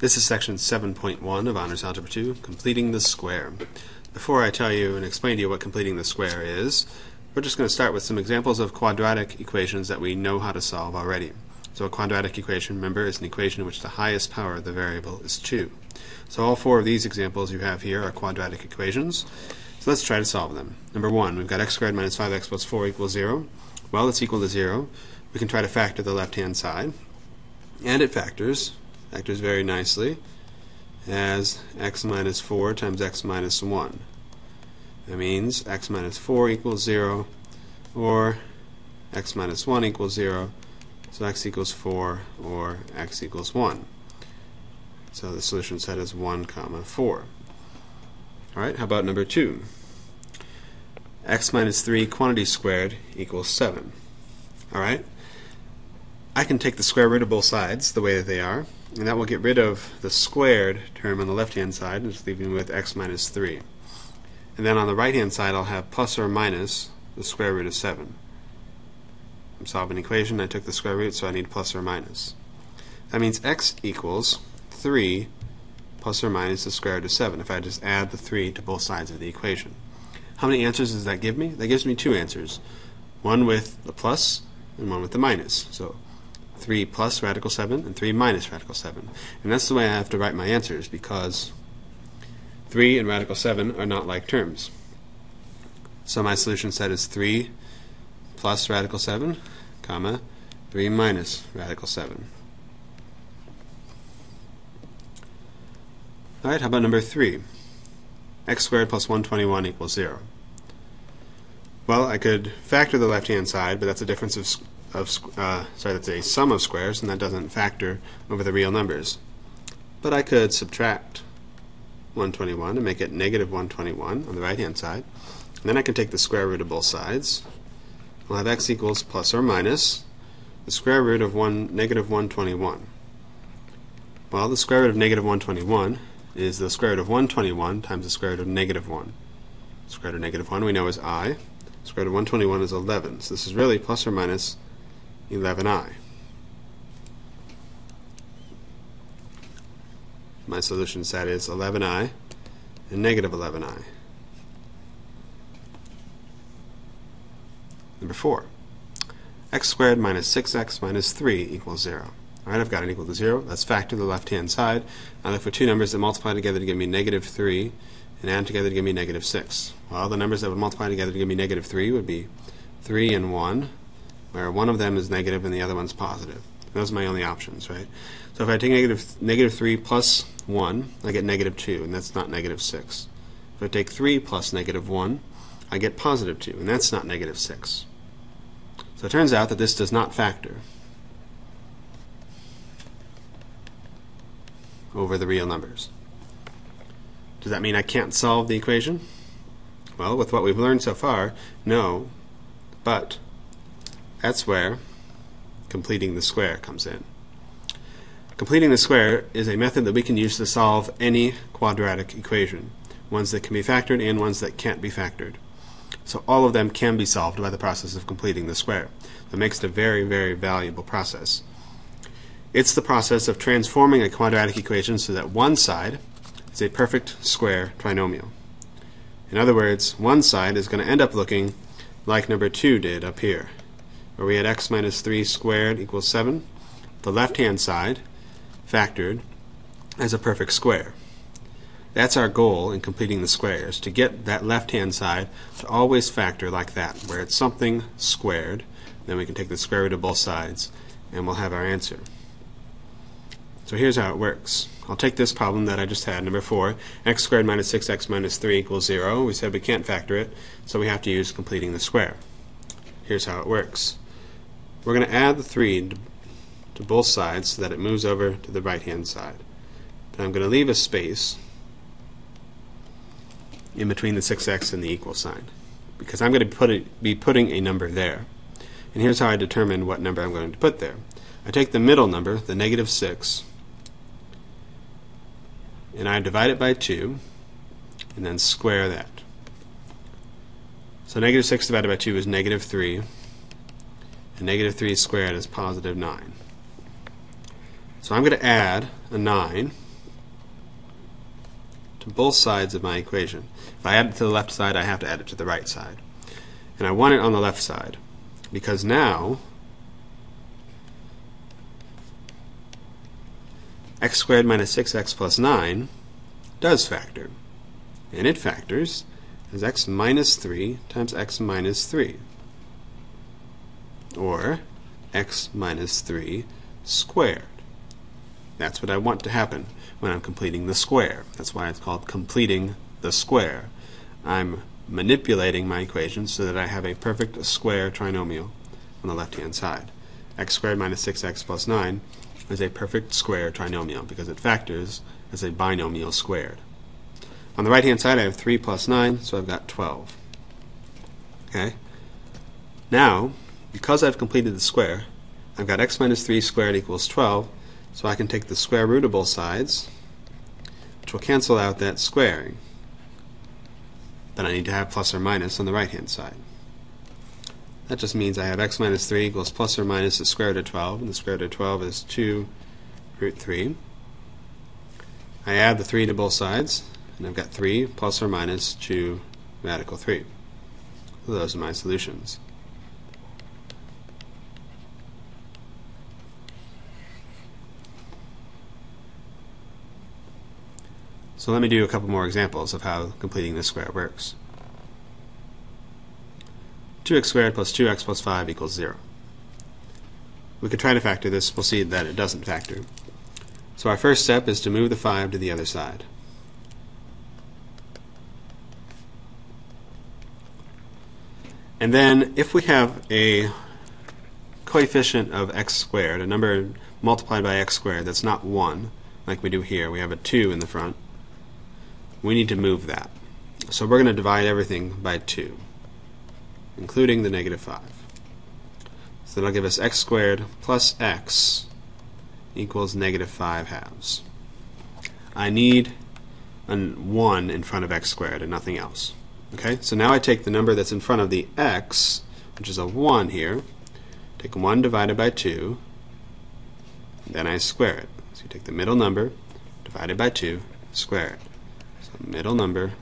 This is section 7.1 of Honors Algebra 2, completing the square. Before I tell you and explain to you what completing the square is, we're just going to start with some examples of quadratic equations that we know how to solve already. So a quadratic equation, remember, is an equation in which the highest power of the variable is 2. So all four of these examples you have here are quadratic equations. So let's try to solve them. Number 1, we've got x squared minus 5x plus 4 equals 0. Well, it's equal to 0. We can try to factor the left-hand side. And it factors very nicely as x minus 4 times x minus 1. That means x minus 4 equals 0, or x minus 1 equals 0, so x equals 4, or x equals 1. So the solution set is 1, 4. Alright, how about number 2? X minus 3 quantity squared equals 7. Alright, I can take the square root of both sides the way that they are, and that will get rid of the squared term on the left-hand side, just leaving me with x minus 3. And then on the right-hand side, I'll have plus or minus the square root of 7. I'm solving an equation, I took the square root, so I need plus or minus. That means x equals 3 plus or minus the square root of 7, if I just add the 3 to both sides of the equation. How many answers does that give me? That gives me 2 answers. One with the plus and one with the minus. So 3 plus radical 7 and 3 minus radical 7. And that's the way I have to write my answers, because 3 and radical 7 are not like terms. So my solution set is 3 plus radical 7, comma, 3 minus radical 7. Alright, how about number 3? X squared plus 121 equals 0. Well, I could factor the left-hand side, but that's a difference that's a sum of squares, and that doesn't factor over the real numbers. But I could subtract 121 and make it negative 121 on the right-hand side. And then I can take the square root of both sides. We'll have x equals plus or minus the square root of negative 121. Well, the square root of negative 121 is the square root of 121 times the square root of negative 1. The square root of negative 1 we know is I. The square root of 121 is 11. So this is really plus or minus 11i. My solution set is 11i and negative 11i. Number 4. X squared minus 6x minus 3 equals 0. Alright, I've got an equal to 0. Let's factor the left-hand side. I look for two numbers that multiply together to give me negative 3 and add together to give me negative 6. Well, the numbers that would multiply together to give me negative 3 would be 3 and 1, where one of them is negative and the other one's positive. Those are my only options, right? So if I take negative 3 plus 1, I get negative 2, and that's not negative 6. If I take 3 plus negative 1, I get positive 2, and that's not negative 6. So it turns out that this does not factor over the real numbers. Does that mean I can't solve the equation? Well, with what we've learned so far, no, but that's where completing the square comes in. Completing the square is a method that we can use to solve any quadratic equation, ones that can be factored and ones that can't be factored. So all of them can be solved by the process of completing the square. That makes it a very, very valuable process. It's the process of transforming a quadratic equation so that one side is a perfect square trinomial. In other words, one side is going to end up looking like number 2 did up here, where we had x minus 3 squared equals 7. The left-hand side factored as a perfect square. That's our goal in completing the squares, to get that left-hand side to always factor like that, where it's something squared. Then we can take the square root of both sides, and we'll have our answer. So here's how it works. I'll take this problem that I just had, number 4, x squared minus 6x minus 3 equals 0. We said we can't factor it, so we have to use completing the square. Here's how it works. We're going to add the 3 to both sides so that it moves over to the right-hand side. Then I'm going to leave a space in between the 6x and the equal sign, because I'm going to be putting a number there. And here's how I determine what number I'm going to put there. I take the middle number, the negative 6, and I divide it by 2, and then square that. So negative 6 divided by 2 is negative 3, and negative 3 squared is positive 9. So I'm going to add a 9 to both sides of my equation. If I add it to the left side, I have to add it to the right side. And I want it on the left side because now x squared minus 6x plus 9 does factor. And it factors as x minus 3 times x minus 3, or x minus 3 squared. That's what I want to happen when I'm completing the square. That's why it's called completing the square. I'm manipulating my equation so that I have a perfect square trinomial on the left-hand side. X squared minus 6x plus 9 is a perfect square trinomial because it factors as a binomial squared. On the right-hand side, I have 3 plus 9, so I've got 12. Okay? Now, because I've completed the square, I've got x minus 3 squared equals 12, so I can take the square root of both sides, which will cancel out that squaring. Then I need to have plus or minus on the right-hand side. That just means I have x minus 3 equals plus or minus the square root of 12, and the square root of 12 is 2 root 3. I add the 3 to both sides, and I've got 3 plus or minus 2 radical 3. So those are my solutions. So let me do a couple more examples of how completing this square works. 2x squared plus 2x plus 5 equals 0. We could try to factor this. We'll see that it doesn't factor. So our first step is to move the 5 to the other side. And then if we have a coefficient of x squared, a number multiplied by x squared that's not 1, like we do here, we have a 2 in the front, we need to move that. So we're going to divide everything by 2, including the negative 5. So that'll give us x squared plus x equals negative 5 halves. I need a 1 in front of x squared and nothing else. Okay, so now I take the number that's in front of the x, which is a 1 here, take 1 divided by 2, then I square it. So you take the middle number divided by 2, square it. So middle number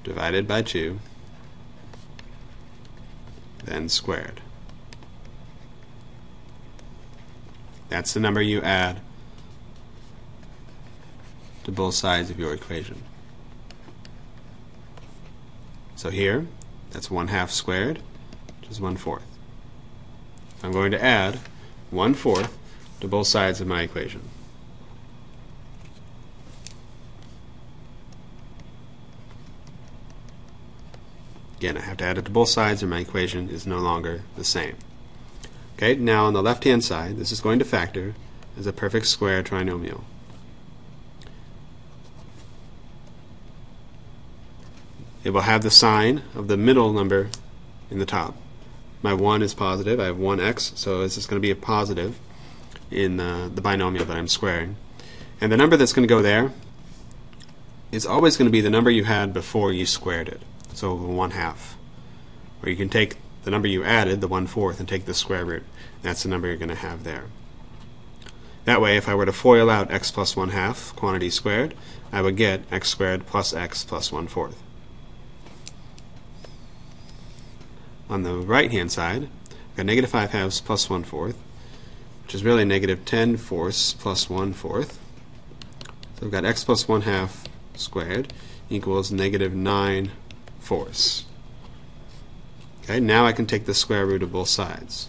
divided by 2, then squared. That's the number you add to both sides of your equation. So here, that's 1/2 squared, which is 1/4. I'm going to add 1/4 to both sides of my equation. Again, I have to add it to both sides or my equation is no longer the same. Okay, now on the left-hand side, this is going to factor as a perfect square trinomial. It will have the sign of the middle number in the top. My 1 is positive. I have 1x, so this is going to be a positive in the binomial that I'm squaring. And the number that's going to go there is always going to be the number you had before you squared it, so 1/2. Or you can take the number you added, the 1/4, and take the square root. That's the number you're going to have there. That way, if I were to FOIL out x plus 1/2, quantity squared, I would get x squared plus x plus 1/4. On the right-hand side, I've got negative 5 halves plus 1/4, which is really negative 10 fourths plus 1/4. So I've got x plus 1/2 squared equals negative 9 fourths. Okay, now I can take the square root of both sides,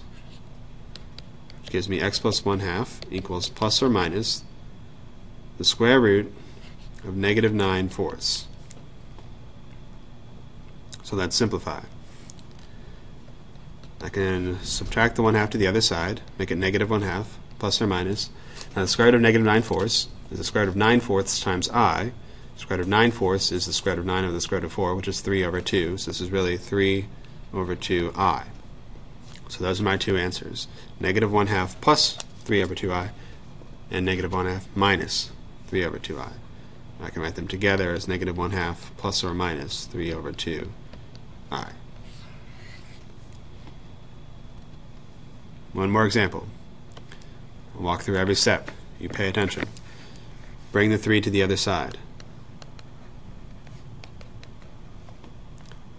which gives me x plus 1/2 equals plus or minus the square root of negative 9 fourths. So let's simplify. I can subtract the 1/2 to the other side, make it negative 1/2, plus or minus. Now the square root of negative 9 fourths is the square root of 9 fourths times I. The square root of 9 fourths is the square root of 9 over the square root of 4, which is 3 over 2. So this is really 3 over 2i. So those are my two answers. Negative 1/2 plus 3 over 2i, and negative 1/2 minus 3 over 2i. I can write them together as negative 1/2 plus or minus 3 over 2i. One more example. I'll walk through every step. You pay attention. Bring the 3 to the other side.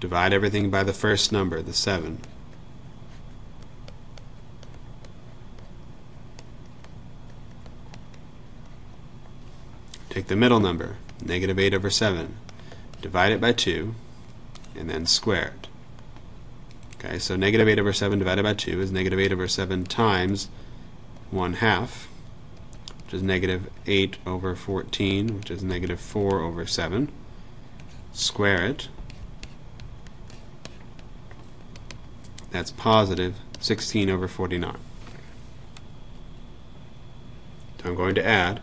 Divide everything by the first number, the 7. Take the middle number, negative 8 over 7. Divide it by 2, and then square it. Okay, so negative 8 over 7 divided by 2 is negative 8 over 7 times 1/2, which is negative 8 over 14, which is negative 4 over 7. Square it. That's positive 16 over 49. So I'm going to add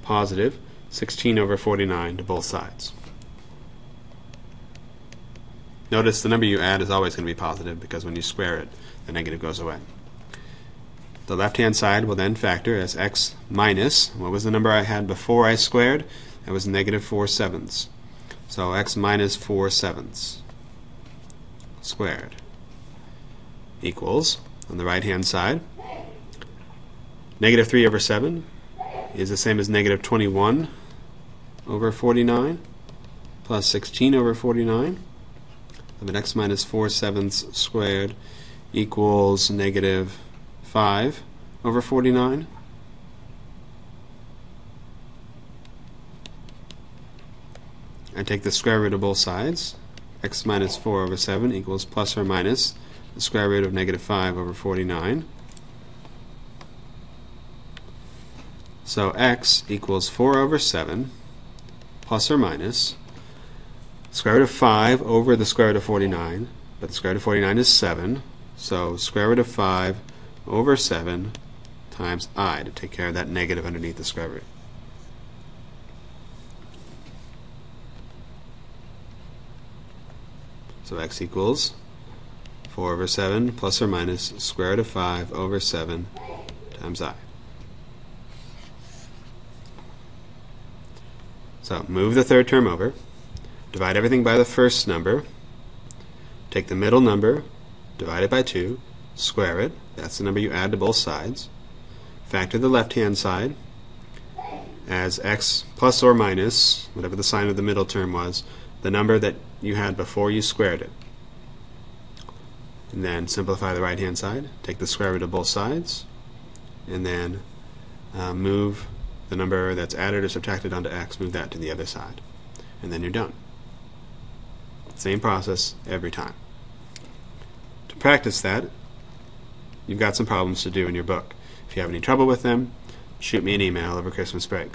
positive 16 over 49 to both sides. Notice the number you add is always going to be positive because when you square it, the negative goes away. The left-hand side will then factor as x minus, what was the number I had before I squared? That was negative 4/7. So x minus 4/7 squared equals, on the right-hand side, negative 3 over 7 is the same as negative 21 over 49 plus 16 over 49. But x minus 4/7 squared equals negative 5 over 49. I take the square root of both sides. X minus 4 over 7 equals plus or minus the square root of negative 5 over 49. So x equals 4 over 7 plus or minus square root of 5 over the square root of 49, but the square root of 49 is 7, so square root of 5 over 7 times I to take care of that negative underneath the square root. So x equals 4 over 7 plus or minus square root of 5 over 7 times I. So move the third term over. Divide everything by the first number, take the middle number, divide it by 2, square it, that's the number you add to both sides, factor the left-hand side as x plus or minus, whatever the sign of the middle term was, the number that you had before you squared it. And then simplify the right-hand side, take the square root of both sides, and then move the number that's added or subtracted onto x, move that to the other side. And then you're done. Same process every time. To practice that, you've got some problems to do in your book. If you have any trouble with them, shoot me an email over Christmas break.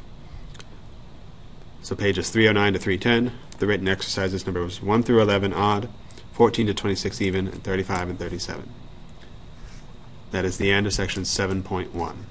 So pages 309 to 310, the written exercises numbers 1 through 11 odd, 14 to 26 even, and 35 and 37. That is the end of section 7.1.